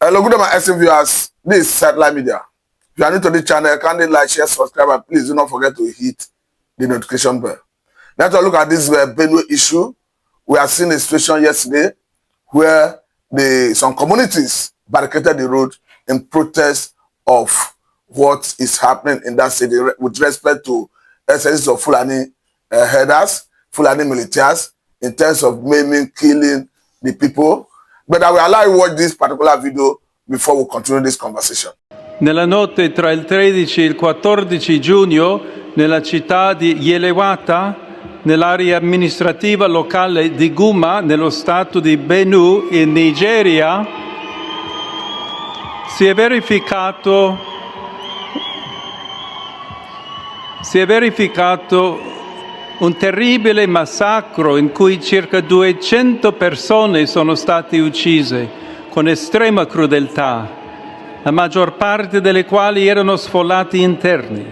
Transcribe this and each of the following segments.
Hello, good morning, SM viewers. This is Satellite Media. If you are new to the channel, kindly like, share, subscribe, and please do not forget to hit the notification bell. Let's look at this Benue issue. We have seen a situation yesterday where some communities barricaded the road in protest of what is happening in that city with respect to excesses of Fulani herders, Fulani militias, in terms of maiming, killing the people. But I will allow you to watch this particular video before we continue this conversation. Nella notte tra il 13 e il 14 giugno, nella città di Yelewata, nell'area amministrativa locale di Guma, nello stato di Benue, in Nigeria, si è verificato un terribile massacro in cui circa 200 persone sono state uccise con estrema crudeltà, la maggior parte delle quali erano sfollati interni,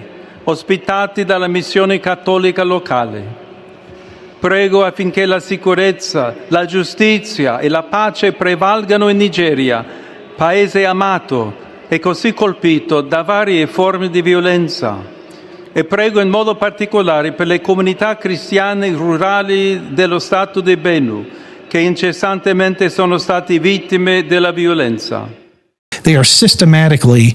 ospitati dalla missione cattolica locale. Prego affinché la sicurezza, la giustizia e la pace prevalgano in Nigeria, paese amato e così colpito da varie forme di violenza. E prego in modo particolare per le comunità cristiane rurali dello Stato di Benue, che incessantemente sono stati vittime della violenza. They are systematically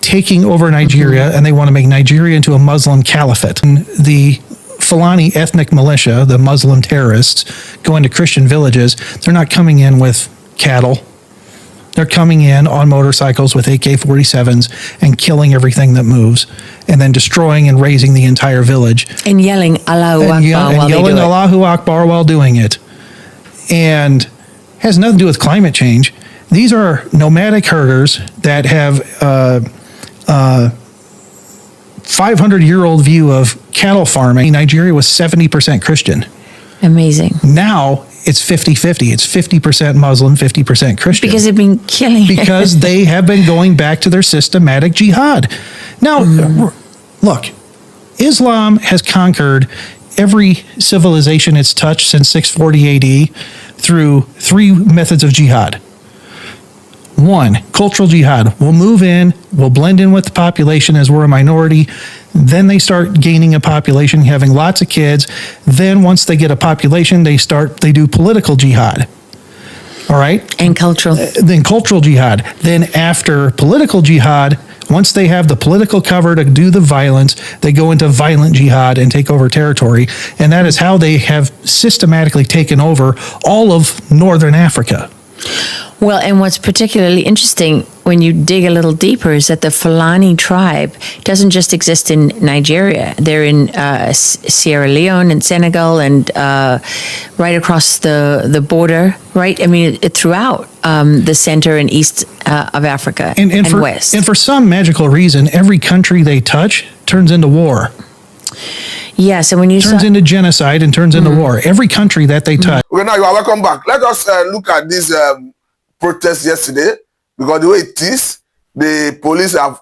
taking over Nigeria, and they want to make Nigeria into a Muslim caliphate. And the Fulani ethnic militia, the Muslim terrorists, go into Christian villages. They're not coming in with cattle. They're coming in on motorcycles with AK-47s and killing everything that moves, and then destroying and razing the entire village. And yelling Allahu Akbar while they do it. Allahu Akbar while doing it. And has nothing to do with climate change. These are nomadic herders that have 500-year-old view of cattle farming. Nigeria was 70% Christian. Amazing. Now it's 50-50. It's 50% Muslim, 50% Christian. Because they've been killing. Because they have been going back to their systematic jihad. Now, look, Islam has conquered every civilization it's touched since 640 AD through three methods of jihad. One, cultural jihad. We'll move in, we'll blend in with the population as we're a minority. Then they start gaining a population, having lots of kids. Then once they get a population, they do political jihad. All right? And cultural. Then cultural jihad. Then after political jihad, once they have the political cover to do the violence, they go into violent jihad and take over territory. And that is how they have systematically taken over all of northern Africa. Well, and what's particularly interesting when you dig a little deeper is that the Fulani tribe doesn't just exist in Nigeria. They're in Sierra Leone and Senegal and right across the border, right? I mean, throughout the center and east of Africa and west. And for some magical reason, every country they touch turns into war. Yes, and when you turns into genocide and turns into war. Every country that they touch. Okay, now you are welcome back. Let us look at this protest yesterday, because the way it is, the police have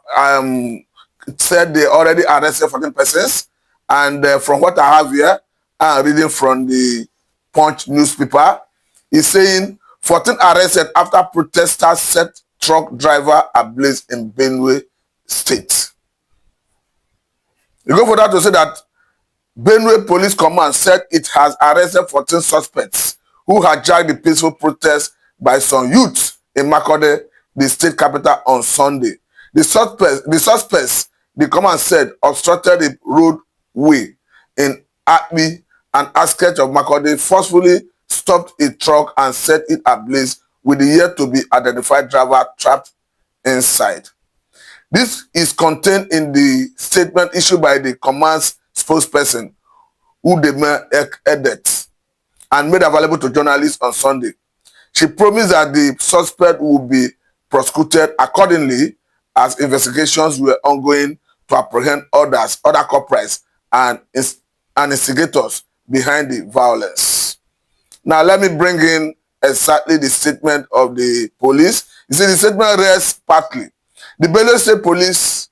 said they already arrested 14 persons, and from what I have here, I'm reading from the Punch newspaper, is saying 14 arrested after protesters set truck driver ablaze in Benue State. You go for that to say that Benue Police Command said it has arrested 14 suspects who hijacked the peaceful protest by some youths in Makode, the state capital, on Sunday. The suspects, the command said, obstructed the roadway in Akbi and outskirts of Makode, forcefully stopped a truck and set it ablaze with the yet to be identified driver trapped inside. This is contained in the statement issued by the command's spokesperson, Udeme Edet, and made available to journalists on Sunday. She promised that the suspect would be prosecuted accordingly as investigations were ongoing to apprehend other culprits and instigators behind the violence. Now, let me bring in exactly the statement of the police. You see, the statement reads partly. The Benue State Police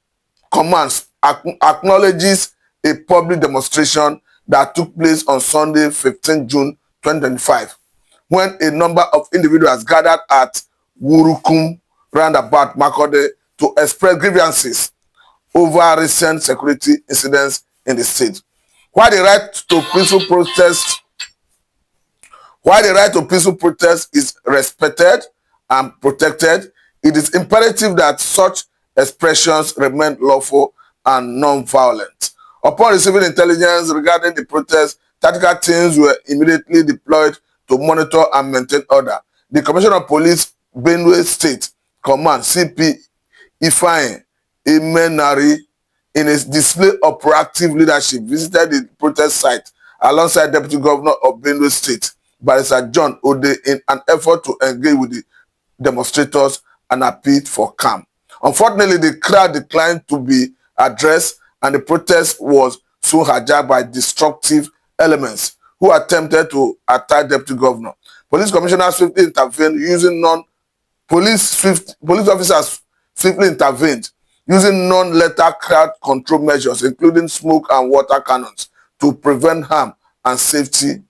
Command acknowledges a public demonstration that took place on Sunday, 15 June 2025, when a number of individuals gathered at Wurukum roundabout Makode to express grievances over recent security incidents in the state. While the right to peaceful protest is respected and protected, it is imperative that such expressions remain lawful and non-violent. Upon receiving intelligence regarding the protest, tactical teams were immediately deployed to monitor and maintain order. The Commissioner of Police, Benue State Command, CP Ifeanyi Emenari, in a display of proactive leadership, visited the protest site alongside Deputy Governor of Benue State, Barrister John Ode, in an effort to engage with the demonstrators and appeal for calm. Unfortunately, the crowd declined to be addressed, and the protest was soon hijacked by destructive elements who attempted to attack Deputy Governor. Police commissioners swiftly intervened using police officers swiftly intervened using non-lethal crowd control measures, including smoke and water cannons, to prevent harm and safely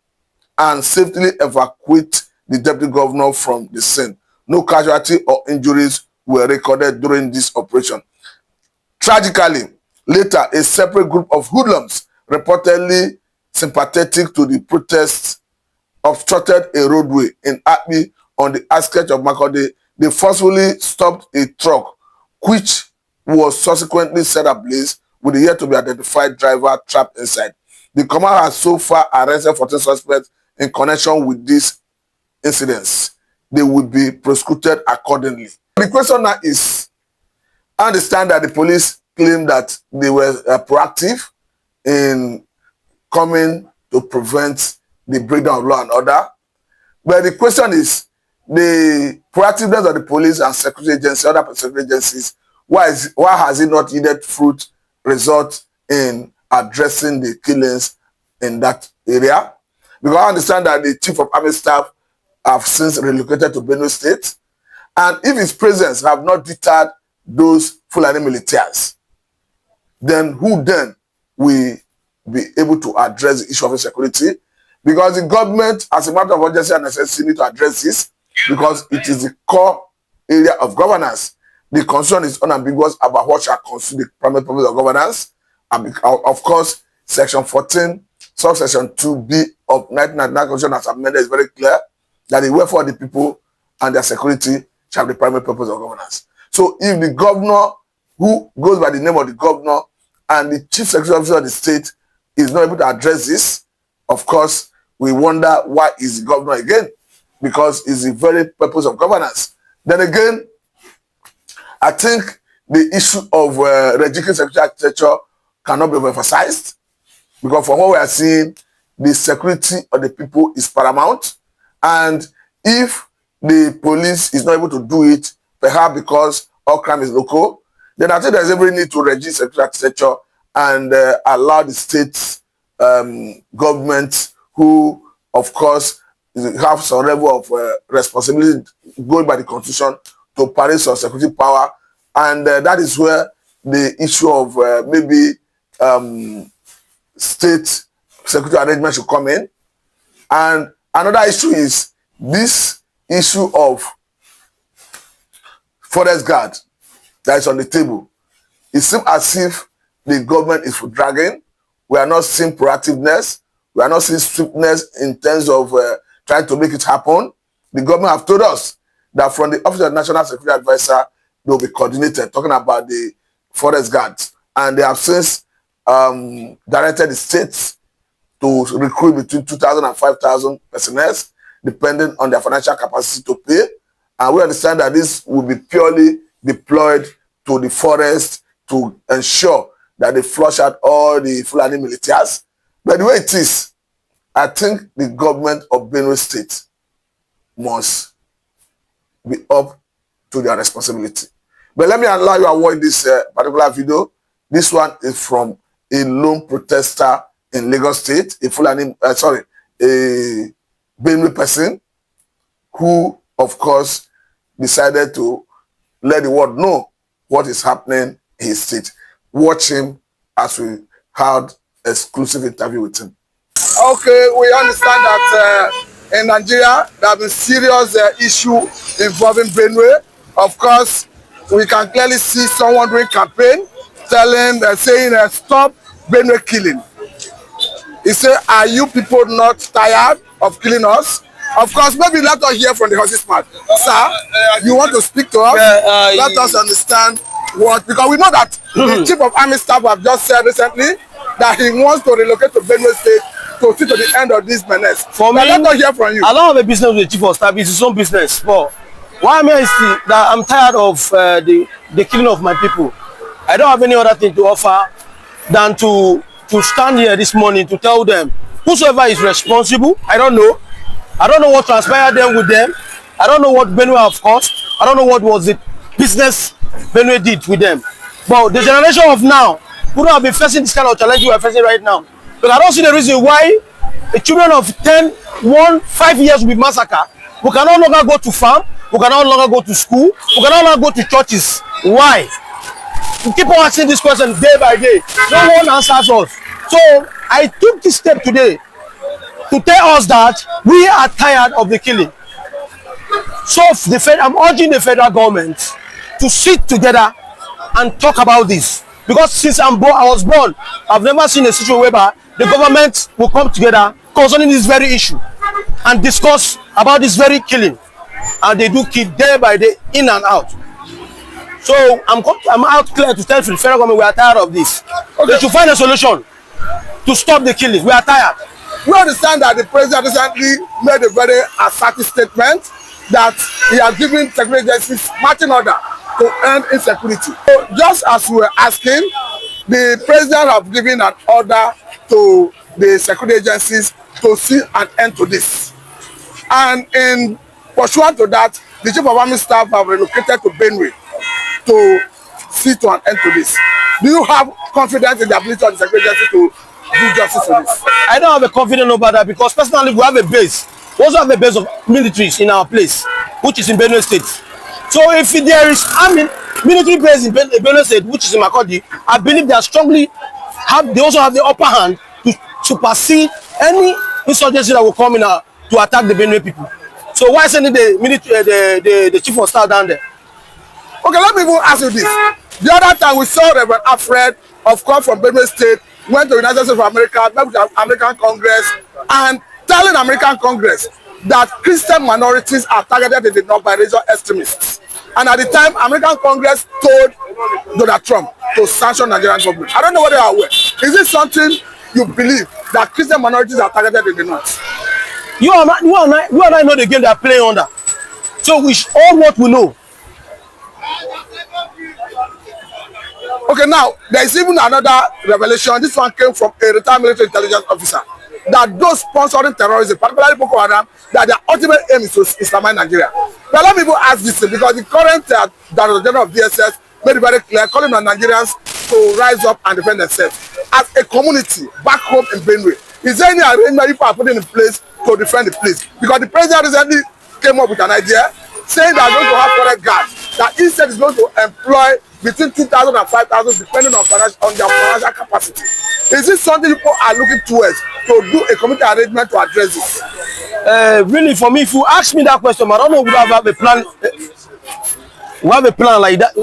evacuate the Deputy Governor from the scene. No casualty or injuries were recorded during this operation. Tragically, later, a separate group of hoodlums, reportedly sympathetic to the protests, obstructed a roadway in Akpi on the outskirts of Makode. They forcefully stopped a truck, which was subsequently set ablaze with the yet to be identified driver trapped inside. The command has so far arrested 14 suspects in connection with these incidents. They will be prosecuted accordingly. The question now is, I understand that the police claim that they were proactive in coming to prevent the breakdown of law and order. But the question is, the proactiveness of the police and security agencies, other security agencies, why has it not yielded fruit result in addressing the killings in that area? Because I understand that the Chief of Army Staff have since relocated to Benue State, and if his presence have not deterred those Fulani militias, then who then will be able to address the issue of insecurity? Because the government, as a matter of urgency and necessity, need to address this, because it is the core area of governance. The concern is unambiguous about what shall constitute the primary purpose of governance. And of course, Section 14, subsection 2B of 1999 Constitution as amended is very clear that the welfare of the people and their security shall be the primary purpose of governance. So if the governor, who goes by the name of the governor, and the chief security officer of the state is not able to address this, of course, we wonder why is the governor again, because it's the very purpose of governance. Then again, I think the issue of regulating security architecture cannot be emphasized, because from what we are seeing, the security of the people is paramount. And if the police is not able to do it, perhaps because all crime is local, then I think there's every need to register security architecture and allow the state government, who, of course, have some level of responsibility going by the Constitution, to parade some security power. And that is where the issue of maybe state security arrangement should come in. And another issue is this issue of forest guard that is on the table. It seems as if the government is dragging. We are not seeing proactiveness. We are not seeing swiftness in terms of trying to make it happen. The government have told us that from the Office of the National Security Advisor, they will be coordinated, talking about the forest guards. And they have since directed the states to recruit between 2,000 and 5,000 personnel, depending on their financial capacity to pay. And we understand that this will be purely deployed to the forest to ensure that they flush out all the Fulani militias. But the way it is, I think the government of Benue State must be up to their responsibility. But let me allow you to watch this particular video. This one is from a lone protester in Lagos State, a Benue person who, of course, decided to let the world know what is happening in his state. Watch him as we had exclusive interview with him. Okay, we understand that in Nigeria there have been serious issue involving Benue, of course, we can clearly see someone doing campaign, saying, stop Benue killing. He said, are you people not tired of killing us? Of course, maybe let us hear from the horse's mouth. Sir, you want to speak to us? Let us understand what, because we know that the Chief of Army Staff have just said recently that he wants to relocate to Benue State to see to the end of this menace. For me, let us hear from you. I don't have a business with the Chief of Staff, it's his own business. But why am I still that I'm tired of the killing of my people? I don't have any other thing to offer than to stand here this morning to tell them whosoever is responsible. I don't know what transpired then with them. I don't know what Benue have caused. I don't know what was the business Benue did with them. But the generation of now who don't have been facing this kind of challenge we are facing right now. But I don't see the reason why the children of 5 years will be massacred. We can no longer go to farm. We can no longer go to school. We can no longer go to churches. Why? We keep on asking this question day by day. No one answers us. So I took this step today to tell us that we are tired of the killing. So I'm urging the federal government to sit together and talk about this. Because since I was born, I've never seen a situation whereby the government will come together concerning this very issue and discuss about this very killing. And they do kill day by day, in and out. So I'm out clear to tell the federal government we are tired of this. Okay. They should find a solution to stop the killing. We are tired. We understand that the president recently made a very assertive statement that he has given security agencies marching order to end insecurity. So just as we were asking, the president have given an order to the security agencies to see an end to this. And in pursuant to that, the Chief of Army Staff have relocated to Benue to see to an end to this. Do you have confidence in the ability of the security agency to do justice to this? I don't have a confidence about that because personally we have a base. We also have a base of militaries in our place, which is in Benue State. So if there is military base in Benue State, which is in Makurdi, I believe they are they also have the upper hand to supersede any insurgency that will come in to attack the Benue people. So why sending the military, the Chief of Staff down there? Okay, let me even ask you this. The other time we saw Reverend Alfred, of course, from Benue State, went to the United States of America, met with the American Congress, and telling American Congress that Christian minorities are targeted in the North by religious extremists. And at the time, American Congress told Donald Trump to sanction Nigerian government. I don't know whether you are aware. Is it something you believe that Christian minorities are targeted in the North? You and I know the game they are playing under. So we all what we know. Okay, now there is even another revelation. This one came from a retired military intelligence officer that those sponsoring terrorism, particularly Boko Haram, that their ultimate aim is to Islamize Nigeria. But let me even ask this because the current Director General of DSS made it very clear, calling on Nigerians to rise up and defend themselves. As a community back home in Benue, is there any arrangement you are putting in place to defend the place? Because the president recently came up with an idea saying that going to have forest guards, that instead is going to employ between 2,000 and 5,000 depending on their financial capacity. Is this something people are looking towards to do a community arrangement to address this? Really, for me, if you ask me that question, I don't know if we have a plan. We have a plan like that,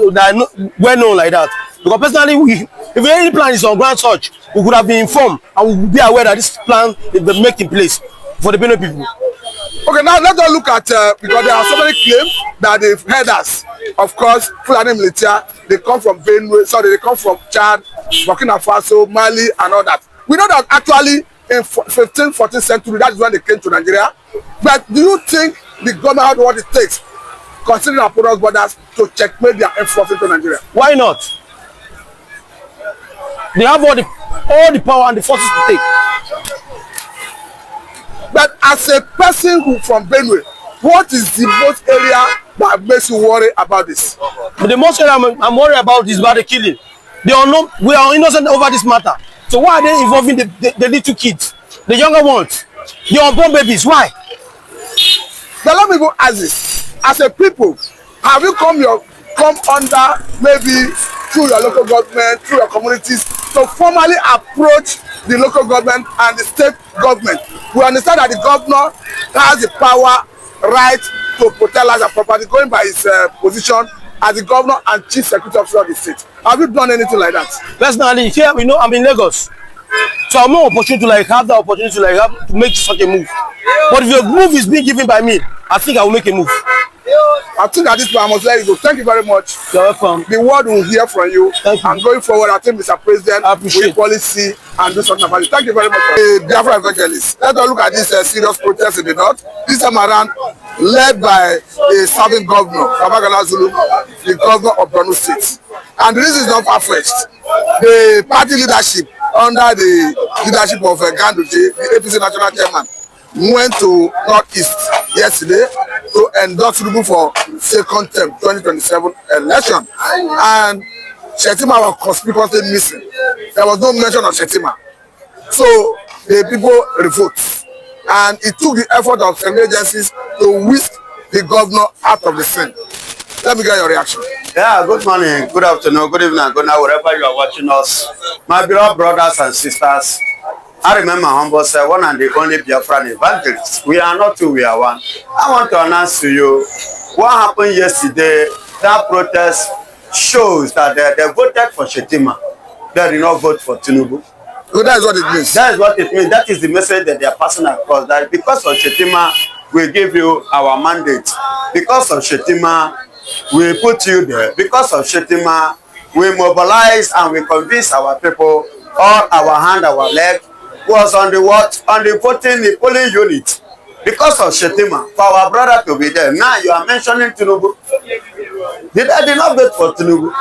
well known like that. Because personally, if any plan is on ground such, we could have been informed and we would be aware that this plan is being made in place for the Benue people. Okay, now let's look at because there are so many claims that they've heard us. Of course, Fulani military, they come from Benue, they come from Chad, Burkina Faso, Mali, and all that. We know that actually in 15th, 14th century, that is when they came to Nigeria. But do you think the government had what it takes, considering our porous borders, to checkmate their influence into Nigeria? Why not? They have all the power and the forces to take. But as a person who from Benue, what is the most area that makes you worry about this? But the most area I'm worried about is about the killing. We are innocent over this matter. So why are they involving the little kids, the younger ones, the unborn babies? Why? Now let me go ask this. As a people, have you come under maybe through your local government, through your communities, to formally approach the local government and the state government? We understand that the governor has the power, right, to protect lives and property, going by his position as the governor and chief security officer of the state. Have you done anything like that? Personally, here we know I'm in Lagos, so I'm not opportunity to like have the opportunity to like have to make such a move. But if your move is being given by me, I think I will make a move. I think at this point I must let you go. Thank you very much. You're welcome. The world will hear from you. Thank you. And going forward, I think Mr. President I appreciate will policy and do something about it. Thank you very much. Biafra evangelists. Let us look at this serious protest in the north. This time around, led by a serving governor, Babagana Zulu, the governor of Benue State. And the reason is not far-fetched. The party leadership under the leadership of Ganduje, the APC national chairman, went to Northeast yesterday to endorse Tinubu for second term 2027 election. And Shetima was conspicuously missing. There was no mention of Shetima. So the people revolt. And it took the effort of some agencies to whisk the governor out of the scene. Let me get your reaction. Yeah, good morning, good afternoon, good evening, good night, wherever you are watching us. My beloved brothers and sisters, I remember humble say one and the only Biafran evangelist. We are not two, we are one. I want to announce to you what happened yesterday. That protest shows that they voted for Shetima. They did not vote for Tinubu. So that is what it means. That is what it means. That is the message that they are passing across. That because of Shetima, we give you our mandate. Because of Shetima, we put you there. Because of Shetima, we mobilize and we convince our people, all our hand, our leg, was on the what? On the voting, the polling unit. Because of Shetima, for our brother to be there. Now you are mentioning Tinubu. They did not vote for Tinubu.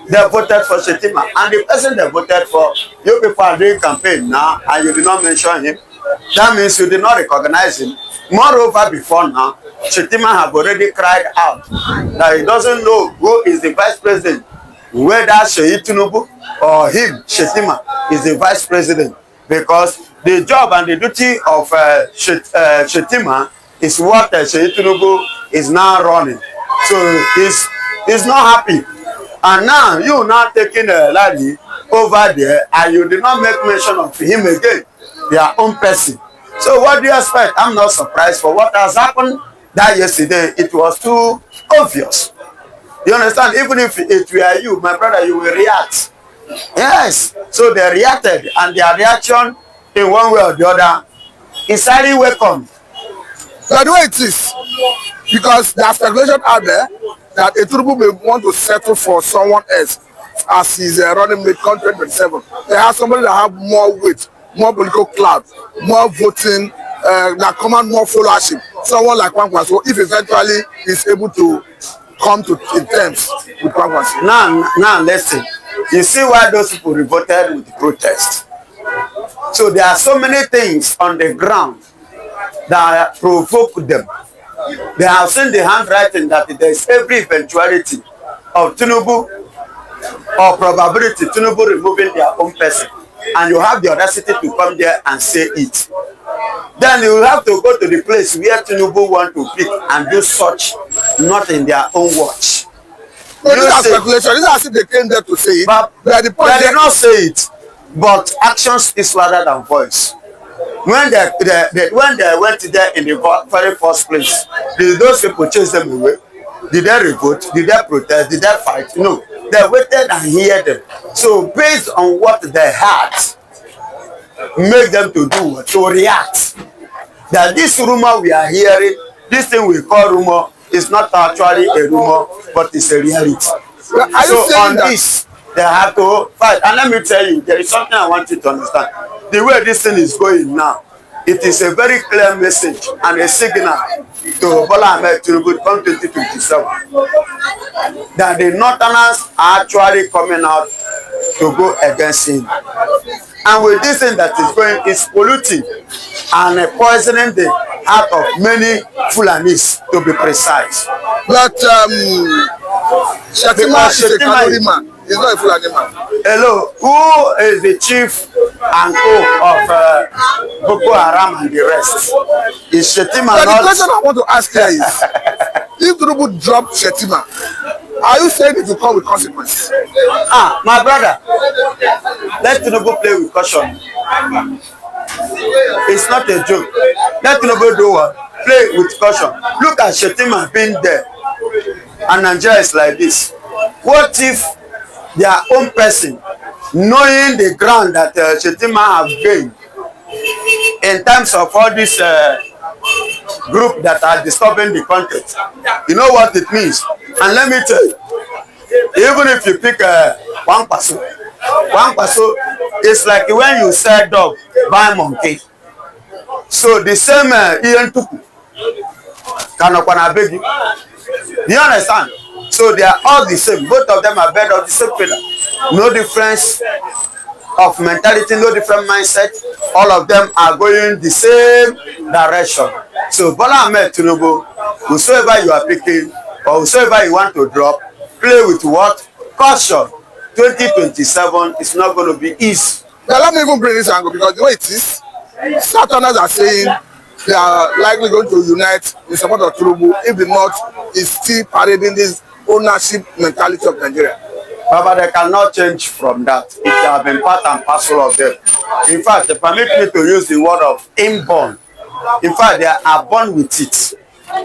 They voted for Shetima. And the person they voted for, you people are doing campaign now, and you did not mention him. That means you did not recognize him. Moreover, before now, Shetima have already cried out that he doesn't know who is the vice president, whether Sheyi Tinubu or him, Shetima, is the vice president. Because the job and the duty of Shetima is what Sheyi Tinubu is now running. So he's not happy. And now you now taking a lady over there and you did not make mention of him again, their own person. So what do you expect? I'm not surprised for what has happened that yesterday. It was too obvious. You understand? Even if it were you, my brother, you will react. Yes. So they reacted, and their reaction in one way or the other is highly welcome. But the way it is, because there's speculation out there that Tinubu may want to settle for someone else as he's running mid 2027. They have somebody that have more weight, more political clout, more voting, that command more followership. Someone like Kwankwaso, if eventually he's able to come to terms with Kwankwaso. Now listen. You see why those people revolted with the protest. So there are so many things on the ground that provoke them. They have seen the handwriting that there is every eventuality of Tinubu or probability Tinubu removing their own person. And you have the audacity to come there and say it. Then you will have to go to the place where Tinubu want to pick and do such, not in their own watch. So these are speculation. These are as if they came there to say it. But they did not say it. But action speaks louder than voice. When they went there in the very first place, did those people chase them away? Did they revolt? Did they protest? Did they fight? No. They waited and heard them. So based on what they had, make them to do what? To react. That this rumor we are hearing, this thing we call rumor, is not actually a rumor, but it's a reality. So on this, they have to fight. And let me tell you, there is something I want you to understand. The way this thing is going now, it is a very clear message and a signal to Bola Ahmed Tinubu come 2027 that the Northerners are actually coming out to go against him. And with this thing that is going, it's polluting and poisoning the heart of many Fulanis, to be precise. But Shetima is a Kanuri man. He's not a Fulani man. Hello, who is the chief and co of Boko Haram and the rest? Is Shetima But not? the question I want to ask here is, if Tinubu drop Shetima, are you saying it will come with consequences? My brother, let Tinubu play with caution. It's not a joke. Let Tinubu do what? play with caution. Look at Shetima being there, and Nigeria is like this. What if their own person, knowing the ground that Shetima have gained in terms of all this group that are disturbing the content, you know what it means? And let me tell you, even if you pick one person is like when you sell dog, buy monkey. So the same Ian Tuku cannot beg you. Do you understand? So they are all the same. Both of them are bed of the same feather. No difference of mentality, no different mindset. All of them are going the same direction. So Bola Ahmed Tinubu, whosoever you are picking or whosoever you want to drop, play with what? Caution. 2027 is not going to be easy. Now let me even bring this angle, because the way it is, Southerners are saying they are likely going to unite in support of Tinubu if the North is still parading this ownership mentality of Nigeria. But they cannot change from that. It has been part and parcel of them. In fact, permit me to use the word of inborn. In fact, they are born with it.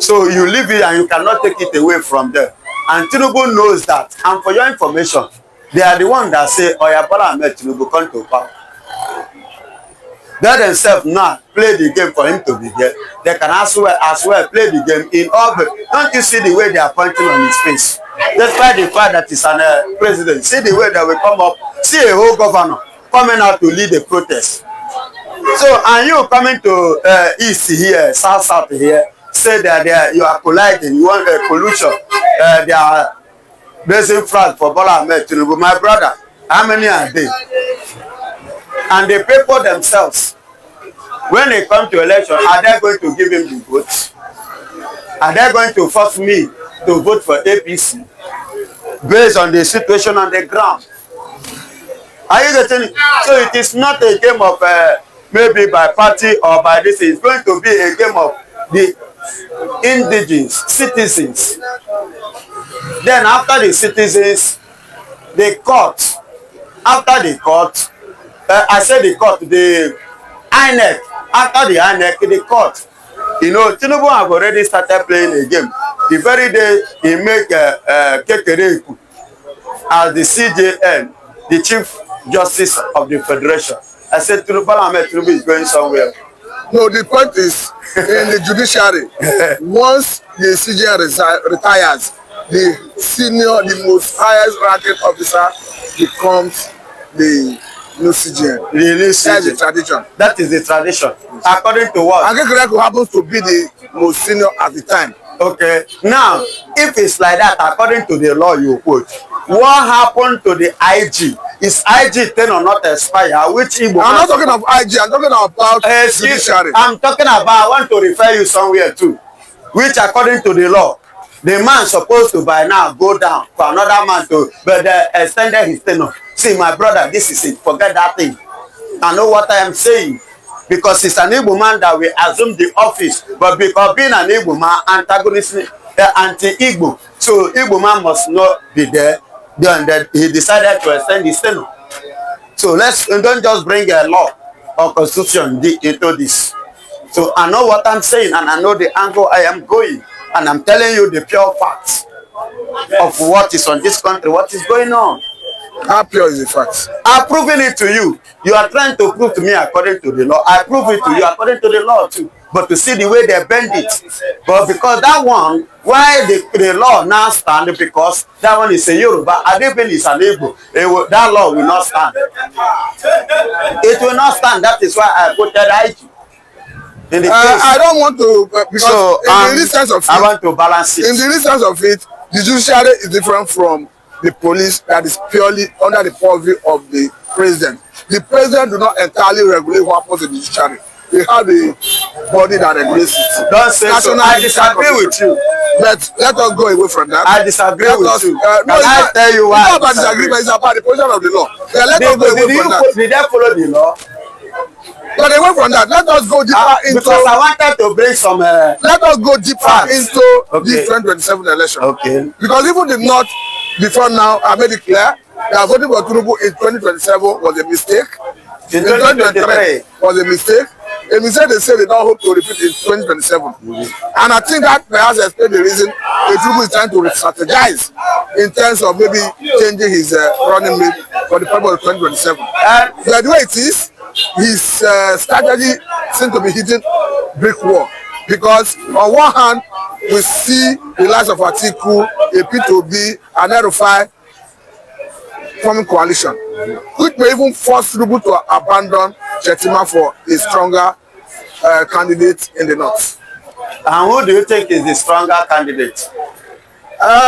So you live it and you cannot take it away from them. And Tinubu knows that. And for your information, they are the ones that say, Oya Bola Ahmed Tinubu come to power. They themselves now play the game for him to be there. They can as well play the game in all the... Don't you see the way they are pointing on his face? Despite the fact that he's a president, see the way that will come up, see a whole governor coming out to lead the protest. So, and you coming to east here, south here, say that you are colliding, you want a collusion, they are raising flag for Bola Ahmed Tinubu. My brother, how many are they? And they pay for themselves. When they come to election, are they going to give him the votes? Are they going to force me to vote for APC based on the situation on the ground? Are you getting it? So it is not a game of maybe by party or by this. It's going to be a game of the indigenous citizens. Then after the citizens, the court. After the court, I said the court, the INEC. After the INEC, the court. You know, Tinubu have already started playing a game. The very day he make Kekereku as the CJN, the Chief Justice of the Federation. I said Bola Ahmed Tinubu is going somewhere. No, the point is, in the judiciary, once the CJN retires, the senior, the most highest ranking officer becomes the new CJN. That's the tradition. That is the tradition. According to what? And Kekereku happens to be the most senior at the time. Okay. Now, if it's like that, according to the law you quote, what happened to the IG? Is IG 10 or not expire? Which Igbo? I'm not talking of IG, I'm talking about judiciary. I'm talking about, I want to refer you somewhere too. Which according to the law, the man supposed to by now go down for another man to, but they extended his tenure. See, my brother, this is it. Forget that thing. I know what I am saying. Because it's an Igbo man that will assume the office. But because being an Igbo man, antagonist, anti-Igbo. So Igbo man must not be there. Then he decided to extend his tenure. So don't just bring a law or constitution into this. So I know what I'm saying and I know the angle I am going. And I'm telling you the pure facts of what is on this country, what is going on. How pure is the fact? I'm proving it to you. You are trying to prove to me according to the law. I prove it to you according to the law too. But to see the way they bend it. But because that one, why the law now stand? Because that one is a Yoruba. Adebin is an Igbo. That law will not stand. It will not stand. That is why I quoted IG. I don't want to, because so, in the sense of it, I want to balance it. In the sense of it, the judiciary is different from the police that is purely under the purview of the president. The president do not entirely regulate what happens in the judiciary. They have a body that regulates it. Don't say so. I disagree with you. But let us go away from that. I disagree with you. No, I tell you why. It's not about disagreement, it's about the position of the law. Yeah, let us go away from that. Did they follow the law? But away from that, let us go deeper into... Because I wanted to bring some... let us go deeper into the 2027 election. Okay. Because even the North, before now, I made it clear that voting for Tinubu in 2027 was a mistake. In 2023 was a mistake. And he said they don't hope to repeat in 2027. And I think that perhaps explains the reason Tinubu is trying to re-strategize in terms of maybe changing his running mate for the purpose of 2027. But the way it is, his strategy seems to be hitting brick wall. Because on one hand, we see the likes of Atiku, a P2B, and Erufai forming coalition, which may even force Tinubu to abandon Shettima for a stronger candidate in the north. And who do you think is the stronger candidate?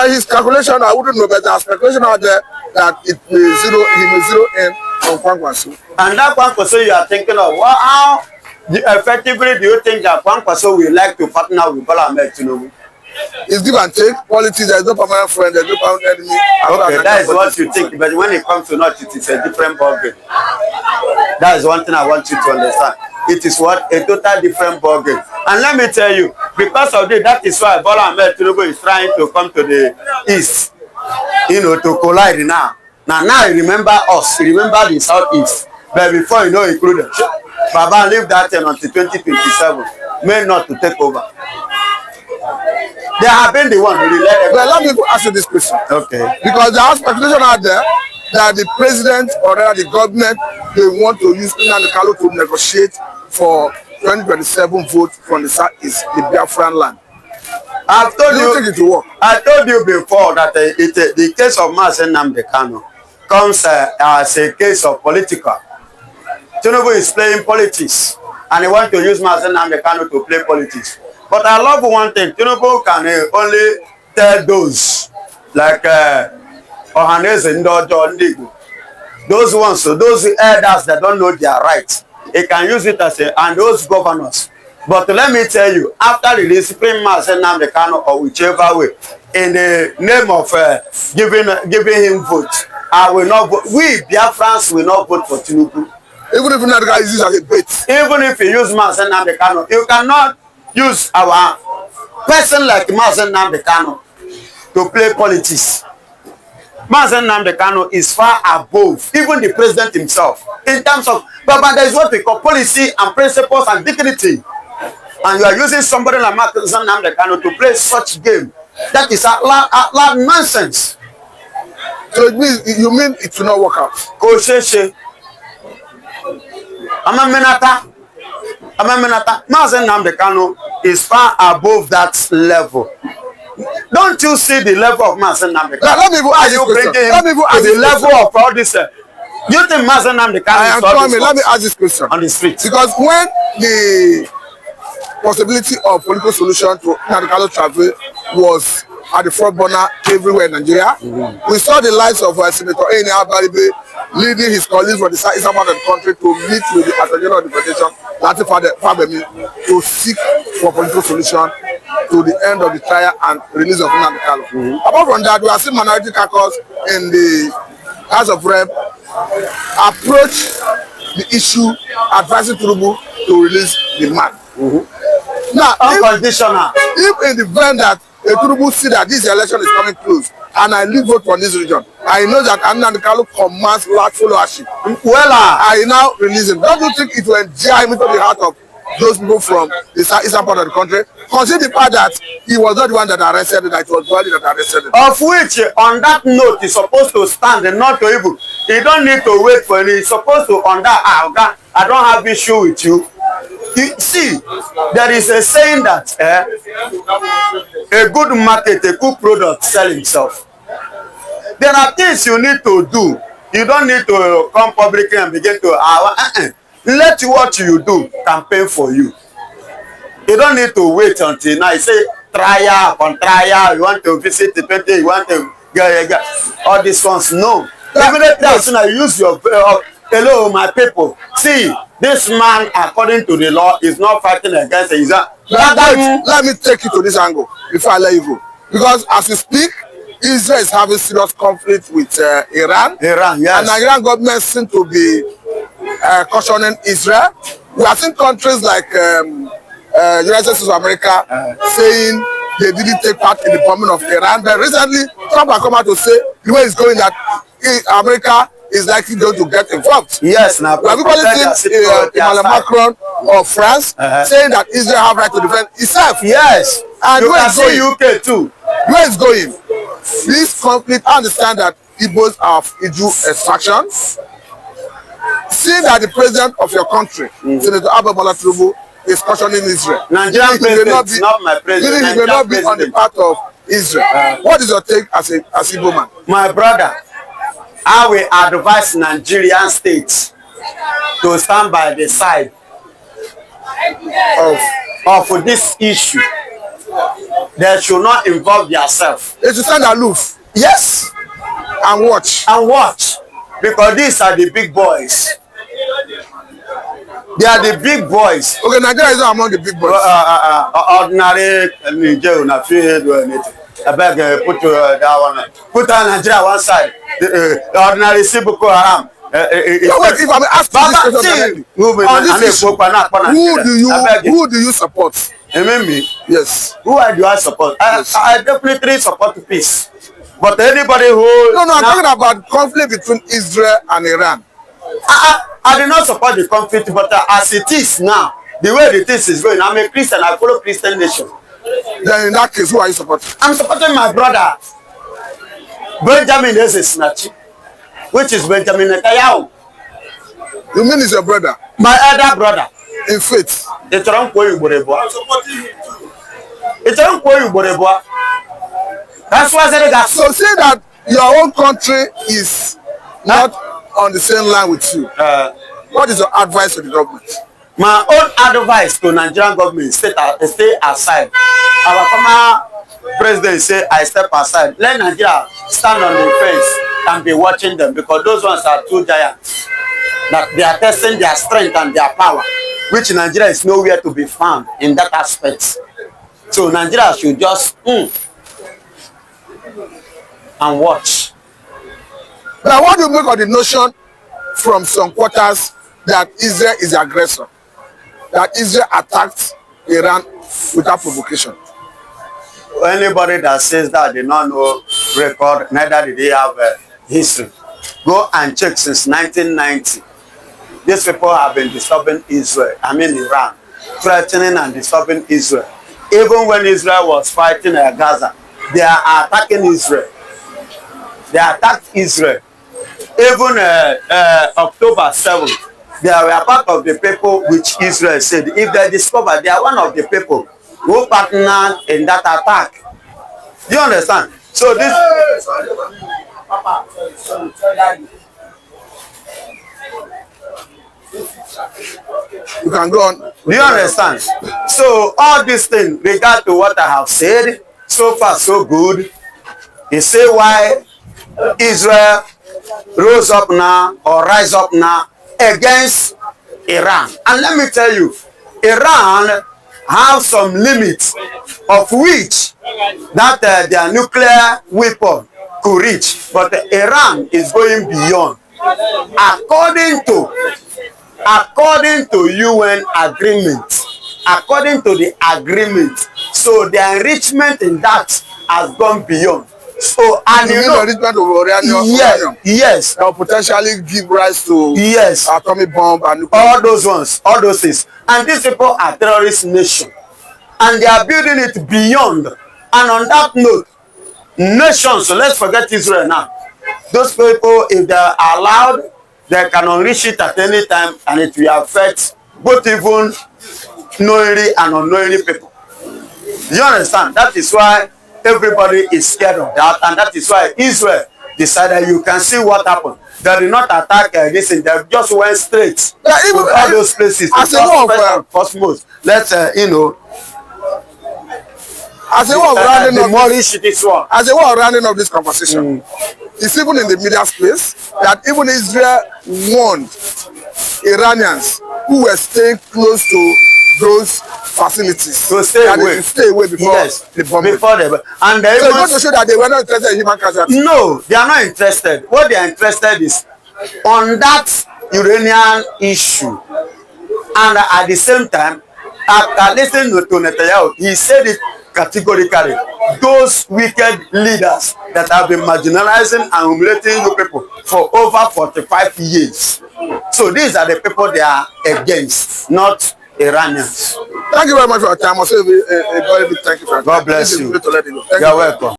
His calculation, I wouldn't know, but there's speculation out there that he may zero in on Kwankwaso. And that Kwankwaso you are thinking of, well, how effectively do you think that Kwankwaso will like to partner with Bola Ahmed Tinubu? It's give and take. Politics, there's no permanent friend, there's no permanent enemy. Okay, that is what you think. But when it comes to North, it is a different ballgame. That is one thing I want you to understand. It is what? A total different ballgame. And let me tell you, because of this, that is why Bola Ahmed Tinubu is trying to come to the east, to collide now. Now remember us, remember the southeast. But before you know, included, Baba leave that until 2027, may not to take over. They have been the one who let. Well, let me ask you this question. Okay. Because there are speculation out there that the president or rather the government, they want to use Nnamdi Kanu to negotiate for 2027 vote from the southeast, the Biafran land. I've told you, think it will work? I told you before that the case of Nnamdi Kanu comes as a case of political. Tinubu is playing politics, and he wants to use Nnamdi Kanu to play politics. But I love one thing, Tinubu can only tell those like Ohaneze Ndojo Ndigo, those ones, so those elders that don't know their rights, he can use it as and those governors. But let me tell you, after releasing Nnamdi Kanu or whichever way, in the name of giving him vote, I will not vote. We Biafrans will not vote for Tinubu. Even if Nnamdi Kanu is used as a bait. Even if you use Nnamdi Kanu, you cannot use our person like Nnamdi Kanu to play politics. Nnamdi Kanu is far above even the president himself in terms of, but there is what we call policy and principles and dignity. And you are using somebody like Nnamdi Kanu to play such game. That is a nonsense. So it means, you mean it will not work out? Kosheshe. Amamenata. Nnamdi Kanu is far above that level. Don't you see the level of Nnamdi Kanu? Let me ask you the level of all this. You think Nnamdi Kanu is all this? Let me ask this question. On the street. Because when the possibility of political solution to Nnamdi Kanu travel was at the front burner everywhere in Nigeria, we saw the likes of Senator Eni Abaribe leading his colleagues from the southern part of the country to meet with the Attorney General of the Federation, Lateef Fagbemi, to seek for political solution to the end of the trial and release of Nnamdi Kanu. Apart from that, we are seeing minority caucus in the House of Rep approach the issue advising Tinubu to release the man. Now, unconditional. If in the event that Tinubu see that this election is coming close and I leave vote for this region, I know that Nnamdi Kanu commands large followership. Well, I now release him. Don't you think it will endear him into the heart of those people from the eastern part of the country? Consider the fact that he was not the one that arrested him, that it was Buhari that arrested him. Of which, on that note, he's supposed to stand and not to even. He don't need to wait for it. He's supposed to, on that, I don't have issue with you. You see, there is a saying that a good market, a good product sell himself. There are things you need to do. You don't need to come publicly and begin to let what you do campaign for you. You don't need to wait until now. You say trial upon trial. You want to visit the country. You want to get all these ones. No. Even if person I use your hello, my people. See, this man, according to the law, is not fighting against it. Let me take you to this angle before I let you go. Because as we speak, Israel is having serious conflict with Iran. Iran, yes. And the Iran government seems to be cautioning Israel. We have seen countries like United States of America saying they didn't take part in the bombing of Iran. But recently, Trump has come out to say the way it's going that America is likely going to get involved. Yes, now. We have people seen Emmanuel Macron or France saying that Israel have right to defend itself. Yes. And you where can it's see going? UK too. Where it's going? This conflict, I understand that Igbos are of Iju extraction. Seeing that the president of your country, Senator Bola Tinubu, is cautioning Israel. Nigerian president is not my president. He may not be on the part of Israel. What is your take as Igbo man? My brother, I will advise Nigerian states to stand by the side of this issue. They should not involve themselves. They should stand aloof. Yes. And watch. And watch. Because these are the big boys. They are the big boys. Okay, Nigeria is not among the big boys. Ordinary Nigeria, na free do anything. I beg put that one. Put Nigeria one side. The ordinary Boko Haram. If I may ask you this question, on this issue, who do you support? Me? Yes. Who do I support? I definitely support peace. But anybody who... No, I'm talking about conflict between Israel and Iran. I do not support the conflict, but as it is now, the way the things is going, I'm a Christian, I follow Christian nation. Then in that case, who are you supporting? I'm supporting my brother, Benjamin Snatchy, which is Benjamin Netanyahu. You mean he's your brother? My elder brother. In faith? I'm supporting him too. That's why I said that. So say that your own country is not on the same line with you. What is your advice to the government? My own advice to Nigerian government: stay aside. Our former president say, "I step aside. Let Nigeria stand on the fence and be watching them, because those ones are two giants. That they are testing their strength and their power, which Nigeria is nowhere to be found in that aspect. So Nigeria should just and watch." Now, what do you make of the notion from some quarters that Israel is the aggressor? That Israel attacked Iran without provocation? Anybody that says that they don't know record, neither did they have history. Go and check since 1990. These people have been disturbing Israel, Iran, threatening and disturbing Israel. Even when Israel was fighting Gaza, they are attacking Israel. They attacked Israel. Even October 7th, they were part of the people which Israel said, if they discover, they are one of the people who partnered in that attack. Do you understand? So this... You can go on. Do you understand? So all these things, regard to what I have said, so far so good. You say why Israel rose up now or rise up now against Iran. And let me tell you, Iran have some limits of which that their nuclear weapon could reach. But Iran is going beyond. According to UN agreement, according to the agreement, so the enrichment in that has gone beyond. So, and you know, the enrichment of uranium, yes, that will potentially give rise to atomic bomb and nuclear. All those ones, all those things. And these people are terrorist nation, and they are building it beyond. And on that note, nations, so let's forget Israel now. Those people, if they are allowed, they can unleash it at any time, and it will affect both even knowingly and unknowingly people. You understand? That is why everybody is scared of that, and that is why Israel decided. You can see what happened. They did not attack this, and they just went straight. Even all those places. As a way of cosmos, let's you know. As a way of rounding up, as a way of rounding up this conversation, it's even in the media space that even Israel warned Iranians who were staying close to those facilities to stay away before the bombing. And they so want to show that they were not interested in human casualties. No, they are not interested. What they are interested is on that Iranian issue. And at the same time, after listening to Netanyahu, he said it categorically. Those wicked leaders that have been marginalizing and humiliating you people for over 45 years. So these are the people they are against, not Iranians. Thank you very much for your time. I'll say a very big thank you for your time. God bless you. To let you go. Thank You're you. welcome.